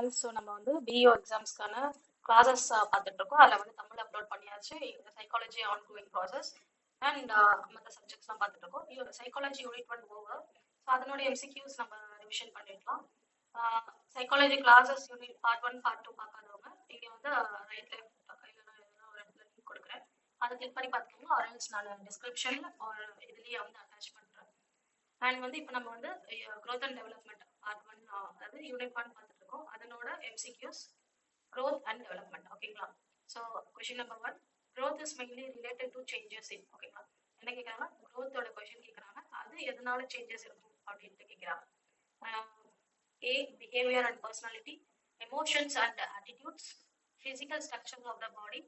Friends. So நம்ம வந்து BEO எக்ஸாம்ஸ்க்கான classes பார்த்துட்டு இருக்கோம். அதில் வந்து தமிழ் அப்லோட் பண்ணியாச்சு. இந்த psychology on going process and மற்ற சப்ஜெக்ட்ஸ்லாம் பார்த்துட்டு இருக்கோம். இதோட சைக்காலஜி யூனிட் 1 ஓவர். ஸோ அதனோட எம்சிக்யூஸ் நம்ம ரிவிஷன் பண்ணிடலாம். Psychology classes unit part 1 part 2 பார்க்காதவங்க இங்கே வந்து ரைட் லெஃப்ட் இல்லைன்னா ஒரு இடத்துல லிங்க் கொடுக்குறேன். அதை கிளிக் பண்ணி பார்த்துக்கோங்க. ஆரல்ஸ் நான் டிஸ்கிரிப்ஷனில் ஒரு இதுலேயே வந்து அட்டாச் பண்ணுறேன். அண்ட் வந்து இப்போ நம்ம வந்து growth and development பார்ட் 1 அதாவது யூனிட் 1 பார்த்துட்டு இருக்கோம். அதனோட எம்சிக்யூஸ் growth and development. ஓகேங்களா? So question number 1, growth is mainly related to changes in. ஓகேங்களா? என்ன கேட்குறாங்க? growthோட கொஷின் கேட்குறாங்க. அது எதனால சேஞ்சஸ் இருக்கும் அப்படின்ட்டு கேட்குறாங்க. A, behavior and personality, emotions and attitudes, physical structure of the body,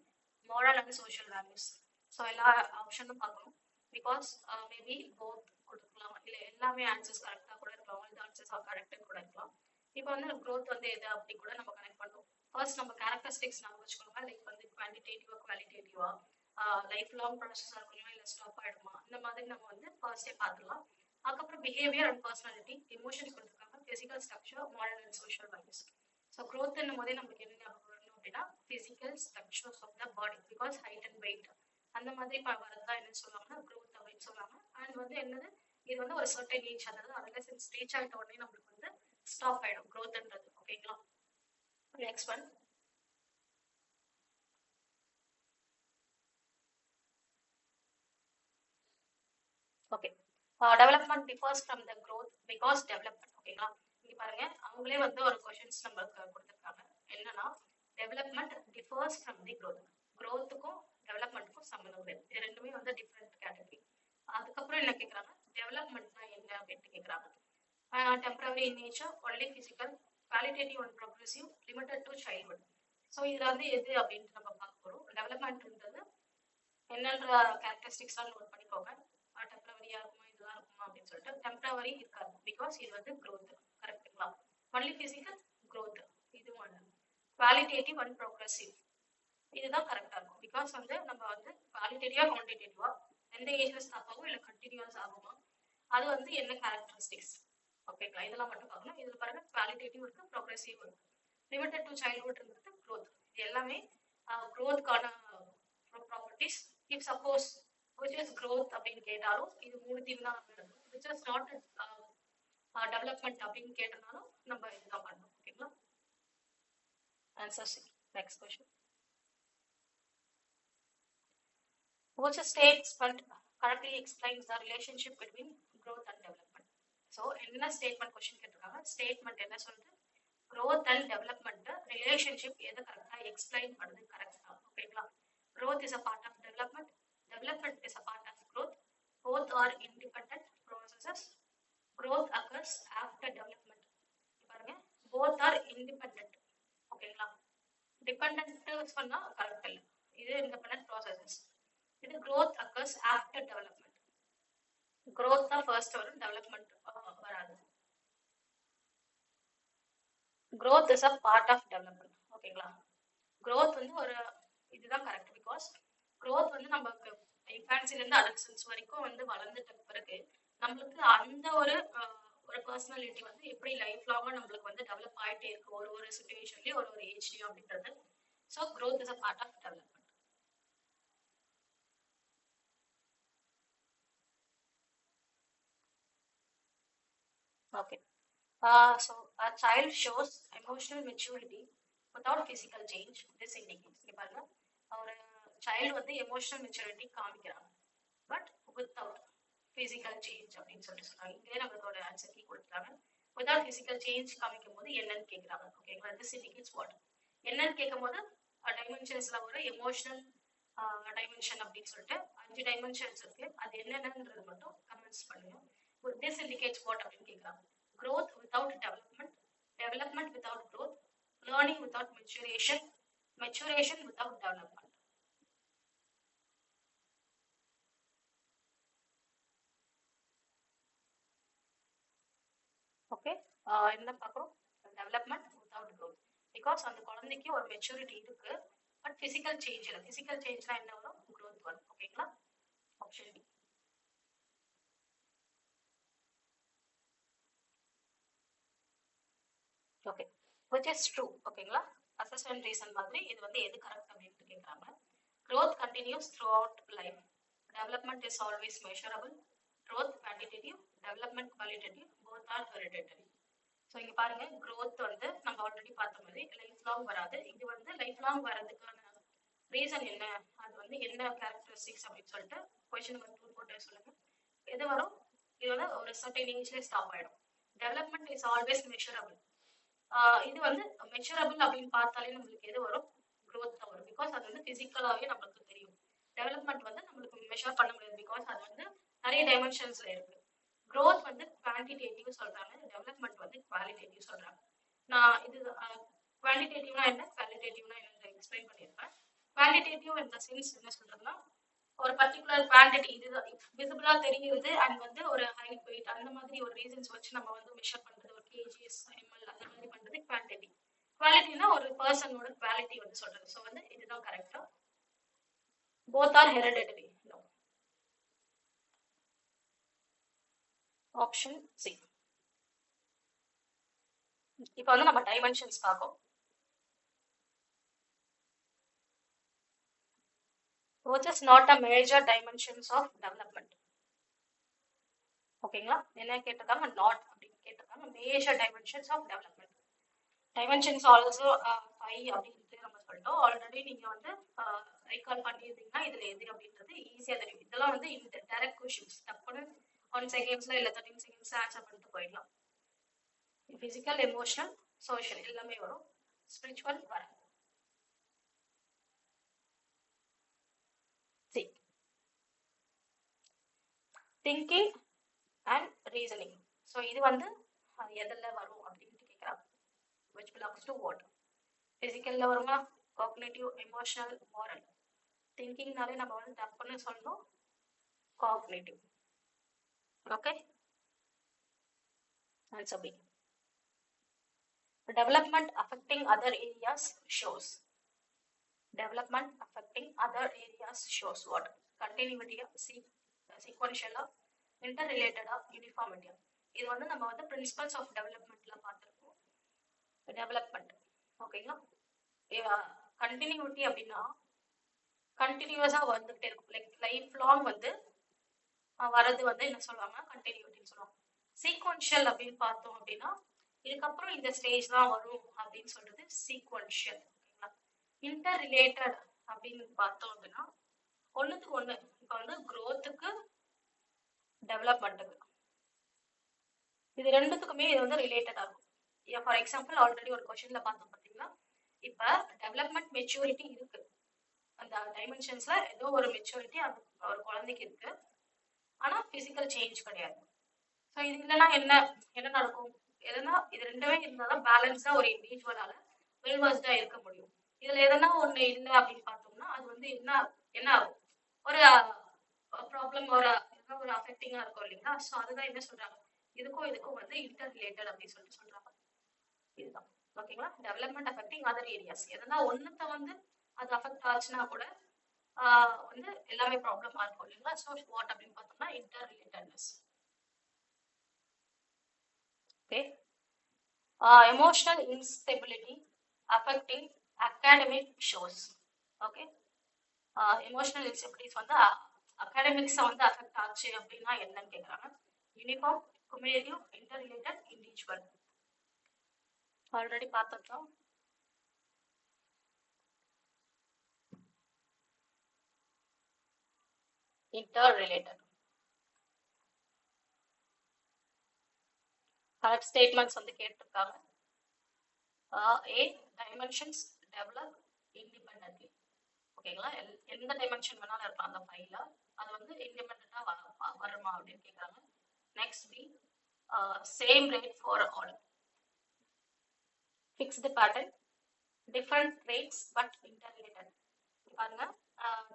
moral and social values. So எல்லா ஆப்ஷனும் பார்க்கணும். பிகாஸ் மேபி போத் கொடுக்கலாம், இல்லை எல்லாமே ஆன்சர்ஸ் கரெக்டாக கூட இருக்கலாம், ஆல் த ஆன்சர்ஸ் கரெக்டாக கூட இருக்கலாம். இப்போ வந்து growth வந்து எது அப்படி கூட நம்ம கனெக்ட் பண்ணுவோம். ஃபர்ஸ்ட் நம்ம கேரக்டரிஸ்டிக்ஸ் நம்ம வச்சுக்கோங்க. லைக் வந்து குவான்டிடேட்டிவா குவாலிட்டேட்டிவா, லைஃப் லாங் ப்ராசஸாக இருக்குமா இல்லை ஸ்டாப் ஆகிடுமா, இந்த மாதிரி நம்ம வந்து ஃபர்ஸ்டே பார்த்துக்கலாம். அதுக்கப்புறம் பிஹேவியர் அண்ட் பர்சனாலிட்டி, எமோஷன்ஸ் கொடுத்துருக்காங்க, physical structure, moral and social values. So growth என்னும் போதே நமக்கு என்ன ஞாபகம் வரணும் அப்படின்னா physical structures of the body. Because height and weight அந்த மாதிரி வரதான் என்ன சொல்லுவாங்கன்னா growth அப்படின்னு சொல்லுவாங்க. அண்ட் வந்து என்னது, இது வந்து ஒரு சர்டன் ஏஜ், அதாவது அடலசன்ஸ் ரீச் ஆகிட்ட உடனே நம்மளுக்கு வந்து ஸ்டாப் ஆயிடும் growthன்றது. ஓகேங்களா? Next one, okay. Development differs from the growth because development. ஓகேங்களா? இங்க பாருங்க, அவங்களே வந்து ஒரு கொஷின்ஸ் நம்மளுக்கு கொடுத்துருக்காங்க. என்னன்னா development differs from the growth. growthக்கும் டெவலப்மெண்ட்டுக்கும் சம்மந்தம் கிடையாது. இது ரெண்டுமே வந்து டிஃப்ரெண்ட் கேட்டகரி. அதுக்கப்புறம் என்ன கேட்குறாங்க, டெவலப்மெண்ட்னா என்ன அப்படின்ட்டு கேட்குறாங்க. Temporary in nature, only physical, qualitative and progressive, limited to childhood. So இதில் வந்து எது அப்படின்ட்டு நம்ம பார்க்க போகிறோம். டெவலப்மெண்ட்ன்றது என்னன்ற கேரக்டரிஸ்டிக்ஸ்லாம் நோட் பண்ணிக்கோங்க. டெம்பரவரியா இருக்குமா இதெல்லாம் இருக்குமா அப்படின்னு சொல்லிட்டு. டெம்பரவரி இருக்காது பிகாஸ் இது வந்து growth. கரெக்டுங்களா? ஒன்லி பிசிக்கல் growth, இது ஒன்று. குவாலிட்டேட்டிவ் அண்ட் ப்ரோக்ரெசிவ், இதுதான் கரெக்டாக இருக்கும். பிகாஸ் வந்து நம்ம வந்து குவாலிட்டேட்டிவா குவான்டிடேட்டிவா எந்த ஏஜ்ல ஸ்டாப் ஆகும் இல்லை கண்டினியூஸ் ஆகுமா, அது வந்து என்ன கேரக்டரிஸ்டிக்ஸ். ஓகேங்களா? இதெல்லாம் மட்டும் பார்க்கணும். இதில் பாருங்க குவாலிட்டேட்டிவ் இருக்கு, ப்ரோக்ரெசிவ் இருக்கு, லிமிட்டட் டு சைல்ட்ஹுட் இருக்கிறது growth. இது எல்லாமே growthக்கான properties. If suppose which is growth அப்படின்னு கேட்டாலும் இது மூணுத்தையும் தான் நம்ம எடுக்கணும். which is not டெவலப்மெண்ட் அப்படின்னு கேட்டனாலும் நம்ம இதுதான் பண்ணணும். ஓகேங்களா? Answer C. Next question, which statement correctly explains the relationship between growth and development. So என்ன ஸ்டேட்மெண்ட் கொஸ்டின் கேட்டிருக்காங்க. ஸ்டேட்மெண்ட் என்ன சொல்றது, growth and development ரிலேஷன்ஷிப் எதை கரெக்டாக எக்ஸ்பிளைன் பண்ணுது கரெக்டா. ஓகேங்களா? growth is a part of development, development is a part of growth, both are independent processes, growth occurs after development. பாருங்க, both are independent. ஓகேங்களா? டிபெண்டன்ட் சொன்னா கரெக்ட் இல்லை, இது இண்டிபெண்டன்ட் ப்ராசஸஸ். இது growth occurs after development. growth தான் first வரும், development வராது. growth is a part of development. ஓகேங்களா? growth வந்து ஒரு இதுதான் கரெக்ட். பிகாஸ் growth வந்து நமக்கு இன்ஃபான்சில இருந்து அடல்சன்ஸ் வரைக்கும் வந்து வளர்ந்துட்ட பிறகு நம்மளுக்கு அந்த ஒரு பர்சனாலிட்டி வந்து எப்படி லைஃப் லாங்கா நம்மளுக்கு வந்து டெவலப் ஆகிட்டே இருக்கு, ஒரு ஒரு சுச்சுவேஷன்லயும் ஒரு ஏஜ்லயும் அப்படின்றது. So growth is a part of development. Okay. So a child shows emotional maturity without physical change. This indicates, இங்க பாருங்க, ஒரு child வந்து emotional maturity காமிக்கிறாங்க, பட் without physical change அப்படின்னு சொல்லிட்டு சொன்னாங்க. இங்கே நம்மளோட ஆன்சர் கீ கொடுத்துட்டாங்க. without physical change காமிக்கும் போது என்னன்னு கேட்குறாங்க. ஓகேங்களா? this indicates what, என்னன்னு கேட்கும் போது டைமென்ஷன்ஸ்ல ஒரு எமோஷனல் டைமென்ஷன் அப்படின்னு சொல்லிட்டு 5 டைமென்ஷன்ஸ் இருக்கு. அது என்னென்னன்றது மட்டும் கமெண்ட்ஸ் பண்ணுங்க. this indicates what அப்படின்னு கேட்குறாங்க. growth without development, development without growth, learning without maturation, maturation without development. Okay, என்ன பார்க்குறோம், டெவலப்மெண்ட் வித்தவுட் growth. பிகாஸ் அந்த குழந்தைக்கு ஒரு மெச்சூரிட்டி இருக்கு, பட் பிசிக்கல் சேஞ்ச் இல்லை. பிசிக்கல் சேஞ்ச்னா என்ன வரும், growth வரும். ஓகேங்களா? Option B. Okay, which is true. ஓகேங்களா? அசஸ் அண்ட் ரீசன் மாதிரி இது வந்து எது கரெக்ட் அப்படின்ட்டு கேட்குறாங்க. growth continues throughout life. Development is always measurable. growth quantitative, development qualitative, both are hereditary. So இங்க பாருங்க growth வந்து நம்ம ஆல்ரெடி பார்த்த மாதிரி லைஃப் லாங் வராது. இது வந்து லைஃப் லாங் வர்றதுக்கான ரீசன் என்ன, அது வந்து என்ன கேரக்டரிஸ்டிக்ஸ் அப்படின்னு சொல்லிட்டு கொஸ்டின் நம்பர் 2 போட்டு சொல்லுங்க. எது வரும், இது வந்து ஒரு சர்டைன் ஏஜ்ல ஸ்டாப் ஆயிடும். Development is always measurable. இது வந்து மெஷரபிள் அப்படின்னு பார்த்தாலே நம்மளுக்கு எது வரும், growth தான் வரும். பிகாஸ் அது வந்து பிசிக்கலாவே நம்மளுக்கு தெரியும். டெவலப்மெண்ட் வந்து நம்மளுக்கு மெஷர் பண்ண முடியாது, பிகாஸ் அது வந்து நிறைய டைமென்ஷன்ஸ்ல இருக்கு. growth வந்து குவான்டிடேட்டிவ் சொல்றாங்க, டெவலப்மெண்ட் வந்து குவாலிட்டேட்டிவ் சொல்றாங்க. நான் இது குவான்டிடேட்டிவ்னா என்ன, குவாலிட்டேட்டிவ்னா என்ன எக்ஸ்பிளைன் பண்ணியிருப்பேன். குவான்டிடேட்டிவ் இந்த சென்ஸ் என்ன சொல்றதுன்னா, ஒரு பர்டிகுலர் குவான்டிட்டி இதுதான் விசிபிளா தெரியுது அண்ட் வந்து ஒரு ஹைட் வெயிட் அந்த மாதிரி ஒரு ரீசன்ஸ் வச்சு நம்ம வந்து மெஷர் பண்றது, ஒரு கேஜிஎஸ் எம்எல் அந்த மாதிரி பண்றது குவான்டிட்டி. குவாலிட்டினா ஒரு பர்சனோட குவாலிட்டி வந்து சொல்றது. ஸோ வந்து இதுதான் கரெக்டா. Both are hereditary. Option C. இப்போ வந்து நம்ம டைமென்ஷன்ஸ் பார்ப்போம். which is not a major dimensions of development. ஓகேங்களா? என்ன கேட்டிருக்காங்க, நாட் அப்படின்னு கேட்டிருக்காங்க. Major dimensions of development. Dimensions also 5 அப்படின்ட்டு நம்ம சொல்லிட்டோம். ஆல்ரெடி நீங்க வந்து ரீகால் பண்ணியிருந்தீங்கன்னா இதுல எது அப்படின்றது ஈஸியா தெரியும். இதெல்லாம் வந்து இந்த டைரக்ட் கொஸ்டின்ஸ் டப்புன்னு 1 செகண்ட்ஸ்ல இல்ல 13 செகண்ட்ஸ்ல ஆன்சர் பண்ணிட்டு போயிடலாம். பிசிக்கல், எமோஷனல், சோஷியல் எல்லாமே வரும், ஸ்பிரிச்சுவல் வராது. Thinking and reasoning. ஸோ இது வந்து எதில் வரும் அப்படின்ட்டு கேட்குறாங்க. which belongs to what? ஃபிசிக்கலில் வருமா, காக்னேட்டிவ், எமோஷனல், மாரல். திங்கிங்னாலே நம்ம வந்து டப்புன்னு சொல்லணும் cognitive. Okay, answer B. Development affecting other areas shows. Development affecting other areas shows what? Continuity, sequential, interrelated, uniformity. இது வந்து நம்ம வந்து பிரின்சிபல்ஸ் ஆஃப் டெவலப்மெண்ட்ல பார்த்துருக்கோம். டெவலப்மெண்ட் ஓகேங்களா. கண்டினியூட்டி அப்படின்னா கண்டினியூஸா வந்துகிட்டே இருக்கும், லைக் லைஃப் லாங் வந்து வரது வந்து என்ன சொல்லுவாங்க, கண்டினியூட்டின்னு சொல்லுவாங்க. சீக்வன்ஷியல் அப்படின்னு பார்த்தோம் அப்படின்னா இதுக்கப்புறம் இந்த ஸ்டேஜ் தான் வரும் அப்படின்னு சொல்றது சீக்வன்ஷியல். ஓகேங்களா. இன்டர் ரிலேட்டட் அப்படின்னு பார்த்தோம் அப்படின்னா ஒண்ணுத்துக்கு ஒண்ணு, இப்ப வந்து growthக்கு டெவலப்மெண்ட்டுக்கு இது ரெண்டுத்துக்குமே இது வந்து ரிலேட்டடா இருக்கும். ஃபார் எக்ஸாம்பிள் ஆல்ரெடி ஒரு கொஸ்டின்ல பார்த்தோம் பார்த்தீங்கன்னா, இப்ப டெவலப்மெண்ட் மெச்சூரிட்டி இருக்கு, அந்த டைமென்ஷன்ஸ்ல ஏதோ ஒரு மெச்சூரிட்டி அந்த ஒரு குழந்தைக்கு இருக்கு, ஆனா பிசிக்கல் சேஞ்ச் கிடையாது. ஸோ இது இல்லைன்னா என்ன நடக்கும், எதனா இது ரெண்டுமே இருந்தாதான் பேலன்ஸா ஒரு இண்டிவிஜுவலால வெல்வர்ஸ்டா இருக்க முடியும். இதுல எதனா ஒண்ணு இல்லை அப்படின்னு பார்த்தோம்னா அது வந்து என்ன ஆகும், ஒரு ப்ராப்ளம் ஒரு அஃபெக்டிங்கா இருக்கும் இல்லைங்களா. ஸோ அதுதான் என்ன சொல்றாங்க, இதுக்கும் வந்து இன்டர் ரிலேட்டட் அப்படின்னு சொல்றாங்க. இதுதான் ஓகேங்களா. டெவலப்மெண்ட் அஃபெக்டிங் அதர் ஏரியாஸ், எதனா ஒன்னுத்த வந்து அது அஃபெக்ட் ஆச்சுன்னா கூட வந்து எல்லாமே ப்ராப்ளமா இருக்கும் இல்லைங்களா. ஸோ வாட் அப்படின்னு பார்த்தோம்னா inter relatedness. Okay. Emotional instability affecting academic shows. Okay. Emotional instabilities வந்து academics வந்து அஃபெக்ட் ஆச்சு அப்படின்னா என்னன்னு கேட்குறாங்க. Uniform, cumulative, interrelated, individual. Already பார்த்துட்டோம். இன்டர்ரிலேட்டட். கரெக்ட் ஸ்டேட்மெண்ட்ஸ் வந்து கேட்டிருக்காங்க. A dimensions develop independently. ஓகேங்களா. எந்த டைமென்ஷன் வேணாலும் இருக்கலாம் அந்த ஃபைல, அது வந்து இண்டிபெண்டா வருமா அப்படின்னு கேட்குறாங்க. Next B same rate for all. Fixed pattern, different rates but interrelated. பாருங்க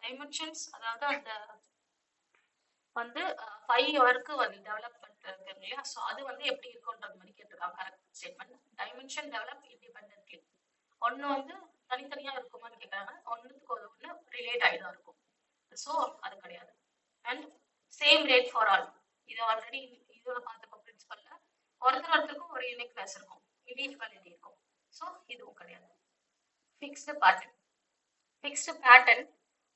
டைமென்ஷன்ஸ், அதாவது அந்த வந்து 5 வரைக்கும் வந்து டெவலப்மெண்ட் இருக்கு இல்லையா. ஸோ அது வந்து எப்படி இருக்கும்ன்றது மாதிரி கேட்டிருக்காங்க. Correct statement. Dimension develop independently. ஒன்று வந்து தனித்தனியா இருக்குமான்னு கேட்குறாங்க, ஒன்றுத்துக்கு ஒன்று ரிலேட் ஆகிதான் இருக்கும். ஸோ அது கிடையாது. And same rate for all, இது ஆல்ரெடி இதோட பார்த்துக்கோ பிரின்சிபல்ல. ஒருத்தருக்கும் ஒரு யூனிக்னஸ் இருக்கும், இண்டிவிஜுவாலிட்டி இருக்கும். ஸோ இதுவும் கிடையாது. Fixed pattern. Fixed pattern,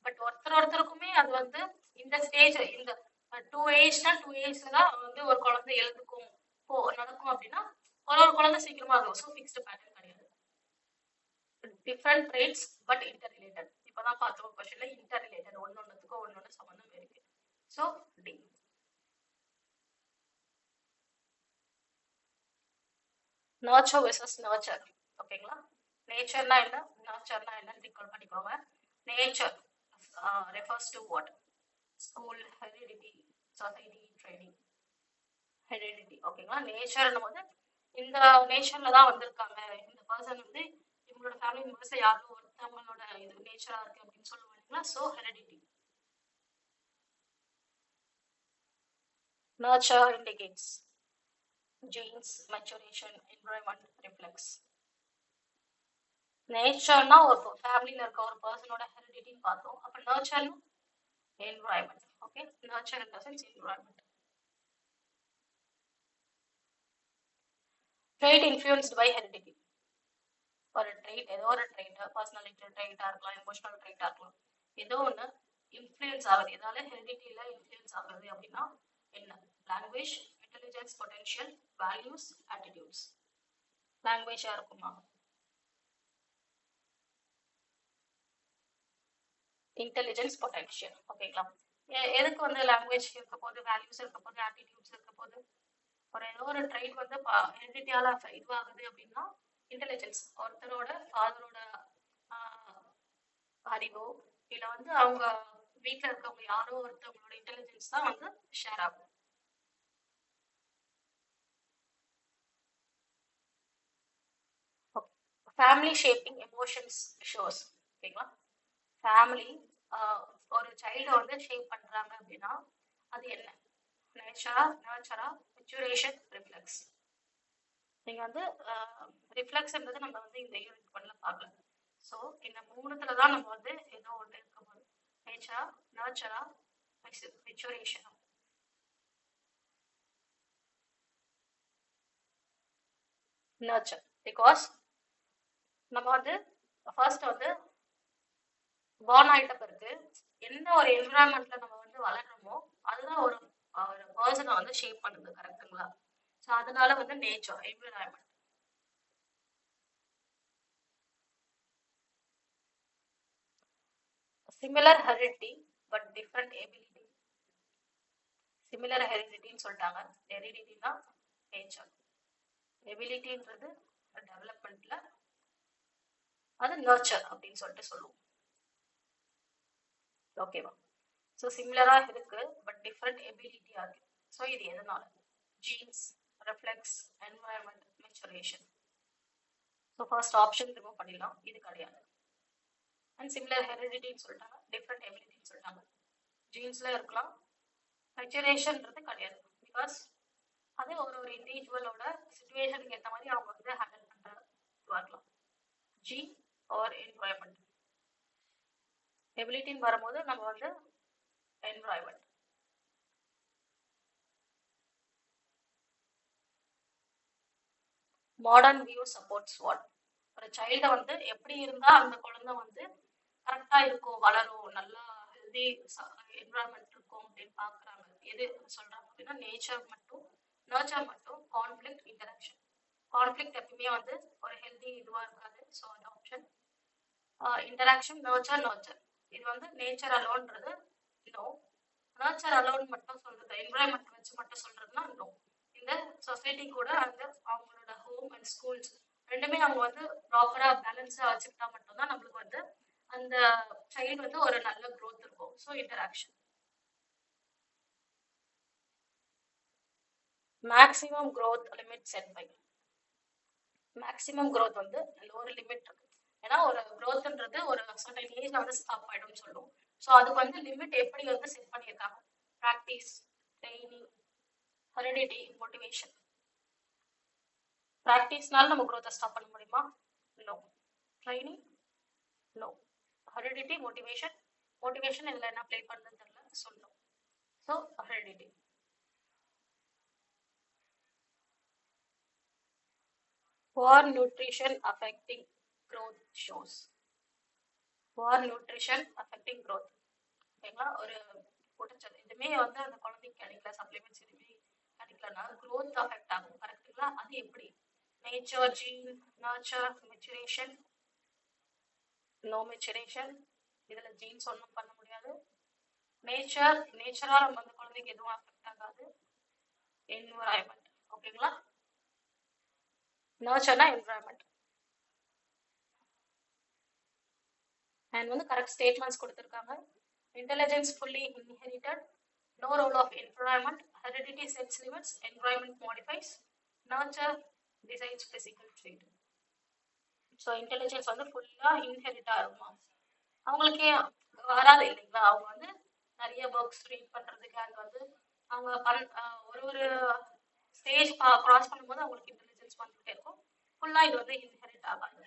but ஒருத்தருக்குமே அது வந்து இந்த ஸ்டேஜ், இந்த 2 ஏஜ்னா 2 ஏஜ்ல தான் வந்து ஒரு குழந்தை எழுதுக்கும் நடக்கும் அப்படின்னா ஒரு குழந்தை சீக்கிரமா ஆகும். ஸோ ஃபிக்ஸ்டு பேட்டர்ன் கிடையாது. Different traits but interrelated. இப்பதான் பார்த்தோம் கொஸ்டின்ல இன்டர் ரிலேட்டட், ஒன்னொன்னுக்கும் ஒன்னொன்னு சம்பந்தம் இருக்கு. So D. Nurture versus nurture. ஓகேங்களா? நேச்சர்னா என்ன, நர்ச்சர்னா என்னன்னு ரிகால் பண்ணிக்கோங்க. Nature refers to what? School, heredity, society, training. Heredity. ஓகேங்களா? நேச்சர்னு போது இந்த நேச்சர்ல தான் வந்திருக்காங்க, இந்த பர்சன் வந்து இவங்களோட ஃபேமிலி மெம்பர்ஸ்ல யாரோ ஒருத்தவங்களோட இது நேச்சரா இருக்கு அப்படின்னு சொல்லுவாங்களா. So heredity. Nurture indicates genes, maturation, environment, reflex. நேச்சர்னா ஒரு ஃபேமிலியில இருக்க ஒரு பர்சனோட ஹெரிடிட்டின்னு பார்த்தோம். அப்ப நர்ச்சர்னா environment. Okay, nurture in the sense environment. Trait influenced by heredity. ஒரு ட்ரைட், ஏதோ ஒரு ட்ரைட், பர்சனாலிட்டி ட்ரைட்டா இருக்கலாம், எமோஷனல் ட்ரைட்டா இருக்கலாம், ஏதோ ஒன்று இன்ஃப்ளூயன்ஸ் ஆகுது. எதால ஹெரிடிட்டியில இன்ஃப்ளூயன்ஸ் ஆகுது அப்படின்னா என்ன? Language, intelligence, potential, values, attitudes. லாங்குவேஜா இருக்குமா? Intelligence, potential. ஓகேங்களா? எதுக்கு வந்து லாங்குவேஜ் இருக்க போது, வேல்யூஸ் இருக்க போது, ஆட்டிடியூட்ஸ் இருக்க போது? ஒரு ஏதோ ஒரு ட்ரைட் வந்து ஹெரிடிட்டியால இதுவாகுது அப்படின்னா இன்டெலிஜென்ஸ், ஒருத்தரோட ஃபாதரோட அறிவோ இல்ல வந்து அவங்க வீட்டுல இருக்கவங்க யாரோ ஒருத்தவங்களோட இன்டெலிஜென்ஸ் தான் வந்து ஷேர் ஆகும். Family shaping emotions shows. ஓகேங்களா? ஃபேமிலி ஒரு சைல்டை வந்து ஷேப் பண்றாங்க அப்படின்னா அது என்ன? நேச்சரா, நர்ச்சரா, மெச்சுரேஷன், ரிஃப்ளெக்ஸ். நீங்க வந்து ரிஃப்ளெக்ஸ்ன்றது நம்ம வந்து இந்த யூனிட் பண்ணல பார்க்கல. ஸோ இந்த மூணுத்துல தான் நம்ம வந்து ஏதோ ஒன்று இருக்க போது. நேச்சரா, நர்ச்சரா, மெச்சுரேஷனா. நர்ச்சர். பிகாஸ் நம்ம வந்து ஃபர்ஸ்ட் வந்து பார்ன் ஆயிட்ட பிறகு எந்த ஒரு என்விரான்மெண்ட்ல நம்ம வந்து வளர்றோமோ அதுதான் ஒரு பர்சனை வந்து ஷேப் பண்ணுது. கரெக்டுங்களா? ஸோ அதனால வந்து nature, environment. Similar heredity but different ability. Similar ஹெரிடிட்டின்னு சொல்லிட்டாங்க. ஹெரிடிட்டினா நேச்சர், எபிலிட்டின்றது டெவலப்மெண்ட்ல, அது நர்ச்சர் அப்படின்னு சொல்லிட்டு சொல்லுவோம். ஓகேவா? ஸோ சிமிலரா இருக்கு பட் டிஃப்ரெண்ட் எபிலிட்டியா இருக்கு. ஸோ இது எதனால? Jeans, reflex, environment, maturation. So first option remove பண்ணிடலாம், இது கிடையாது. அண்ட் சிமிலர் ஹெரிடிட்டின்னு சொல்லிட்டாங்க, டிஃப்ரெண்ட் எபிலிட்டின்னு சொல்லிட்டாங்க. ஜீன்ஸ்ல இருக்கலாம், மெச்சுரேஷன்ன்றது கிடையாது. பிகாஸ் அது ஒரு இண்டிவிஜுவலோட சிச்சுவேஷனுக்கு ஏற்ற மாதிரி அவங்க வந்து ஹேண்டில் பண்ற வரலாம். Gene R environment. எபிலிட்டின்னு வரும்போது நம்ம வந்து environment. Modern view supports what? ஒரு சைல்டை வந்து எப்படி இருந்தா அந்த குழந்தை வந்து கரெக்டா இருக்கும், வளரும், நல்லா ஹெல்தி என்வரான்மெண்ட் இருக்கும் அப்படின்னு பாக்குறாங்க. எது சொல்றாங்க அப்படின்னா நேச்சர் மட்டும், நர்ச்சர் மட்டும், கான்ஃபிளிக்ட், இன்டராக்ஷன். கான்ஃபிளிக்ட் எப்பவுமே வந்து ஒரு ஹெல்தி இதுவா இருக்காது. ஸோ அந்த ஆப்ஷன். Interaction, nurture, nurture. இது வந்து நேச்சர் அலோன்றது நோ. நர்ச்சர் அலோன் மட்டும் சொல்றது, என்வரான்மெண்ட் வச்சு மட்டும் சொல்றதுன்னா நோ. இந்த சொசைட்டி கூட அந்த அவங்களோட ஹோம் அண்ட் ஸ்கூல்ஸ் ரெண்டுமே அவங்க வந்து ப்ராப்பரா பேலன்ஸா வச்சுக்கிட்டா மட்டும்தான் நம்மளுக்கு வந்து அந்த சைல்டு வந்து ஒரு நல்ல க்ரோத் இருக்கும். So interaction. Maximum growth limit set by. Maximum growth வந்து ஒரு லிமிட் இருக்கு. ஏன்னா ஒரு க்ரோத்ன்றது ஒரு சர்டன் ஏஜ்ல வந்து ஸ்டாப் ஆயிடும்னு சொல்லுவோம். ஸோ அதுக்கு வந்து லிமிட் எப்படி வந்து செட் பண்ணியிருக்காங்க? Practice, training, heredity, motivation. ப்ராக்டிஸ்னால நம்ம க்ரோத்தை ஸ்டாப் பண்ண முடியுமா? No. Training no. Heredity, motivation. Motivation இதில் என்ன ப்ளே பண்ணுன்னு தெரியல, சொல்லணும். So heredity. poor nutrition affecting growth shows. poor nutrition affecting growth. ஓகேங்களா? ஒரு ஊட்டச்சத்து எதுவுமே வந்து அந்த குழந்தைக்கு கிடைக்கல, சப்ளிமெண்ட்ஸ் எதுவுமே கிடைக்கலன்னா growth அஃபெக்ட் ஆகும். கரெக்டுங்களா? அது எப்படி? Nature, gene, nurture, maturation, no maturation. இதுல ஜீன்ஸ் ஒன்றும் பண்ண முடியாது. நேச்சரால் அந்த குழந்தைக்கு எதுவும் அஃபெக்ட் ஆகாது. என்விரான்மெண்ட். ஓகேங்களா? நர்ச்சர்னா என்விரான்மெண்ட். அண்ட் வந்து கரெக்ட் ஸ்டேட்மெண்ட்ஸ் கொடுத்துருக்காங்க. Intelligence fully inherited, no role of environment, heredity sets limits, environment modifies, nurture decides physical trait. So intelligence வந்து ஃபுல்லாக இன்ஹெரிட்டாக இருக்குமா, அவங்களுக்கே வராது இல்லைங்களா? அவங்க வந்து நிறைய புக்ஸ் ரீட் பண்ணுறதுக்கு அது வந்து அவங்க ஒரு ஒரு ஸ்டேஜ் கிராஸ் பண்ணும்போது அவங்களுக்கு இன்டெலிஜென்ஸ் வந்துகிட்டே இருக்கும். ஃபுல்லாக இது வந்து இன்ஹெரிட் ஆகாது.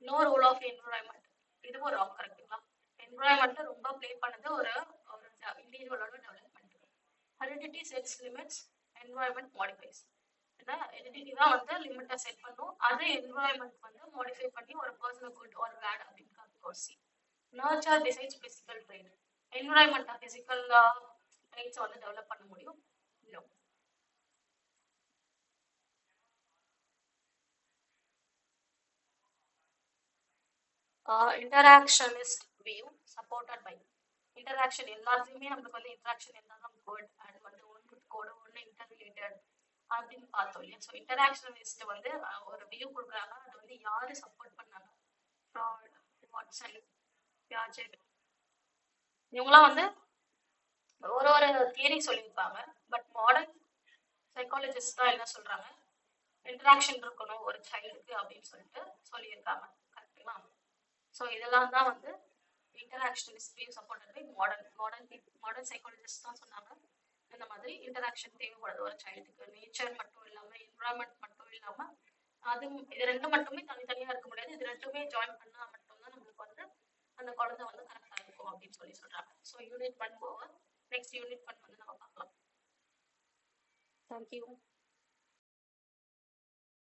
நோ ரோல் ஆஃப் என்விரான்மெண்ட், இதுவும் ராங். கரெக்டுங்களா? என்விரான்மெண்ட் ரொம்ப ப்ளே பண்ணது ஒரு ஒரு இண்டிவிஜுவலோட development. Heredity sets limits, environment modifies. ஏன்னா ஹெரிடிட்டி தான் வந்து லிமிட்டை செட் பண்ணும், அது என்விரான்மெண்ட் வந்து மாடிஃபை பண்ணி ஒரு பர்சனல் குட் ஒரு பேட் அப்படின்னு காமிக்கோசி. Nurture decides physical trait, environment physical ட்ரெயின்ஸை வந்து டெவலப் பண்ண முடியும். No. Interactionist view supported by interaction எல்லாத்துலயுமே நம்மளுக்கு வந்து இன்டராக்ஷன் இருந்தால் தான் குட் அண்ட் வந்து ஒன்று கூட ஒன்று இன்டர்ரிலேட்டட் அப்படின்னு பார்த்தோம் இல்லையா? ஸோ இன்டராக்ஷனிஸ்ட் வந்து ஒரு வியூ கொடுக்குறாங்க, அது வந்து யாரு சப்போர்ட் பண்ணாங்க? ஃப்ராய்ட், வாட்சன், பியாஜெட், இவங்களாம் வந்து ஒரு ஒரு தியரி சொல்லியிருப்பாங்க. பட் மாடர்ன் சைக்காலஜிஸ்ட் தான் என்ன சொல்றாங்க? இன்டராக்ஷன் இருக்கணும் ஒரு சைல்டுக்கு அப்படின்னு சொல்லிட்டு சொல்லியிருக்காங்க. கரெக்டுங்களா? ஸோ இதெல்லாம் தான் வந்து interactionist view supported by modern psychologist தான் சொன்னாங்க. இந்த மாதிரி இன்டராக்ஷன் தேவைப்படுது ஒரு சைல்டுக்கு. நேச்சர் மட்டும் இல்லாம என்விரான்மெண்ட் மட்டும் இல்லாம இது ரெண்டு மட்டுமே தனித்தனியா இருக்க முடியாது, இது ரெண்டுமே ஜாயின் பண்ணா மட்டும்தான் நம்மளுக்கு வந்து அந்த குழந்தை வந்து கரெக்டா இருக்கும் அப்படின்னு சொல்றாங்க. ஸோ யூனிட் 1 போக நெக்ஸ்ட் யூனிட் 1 வந்து நம்ம பார்க்கலாம். தேங்க்யூ.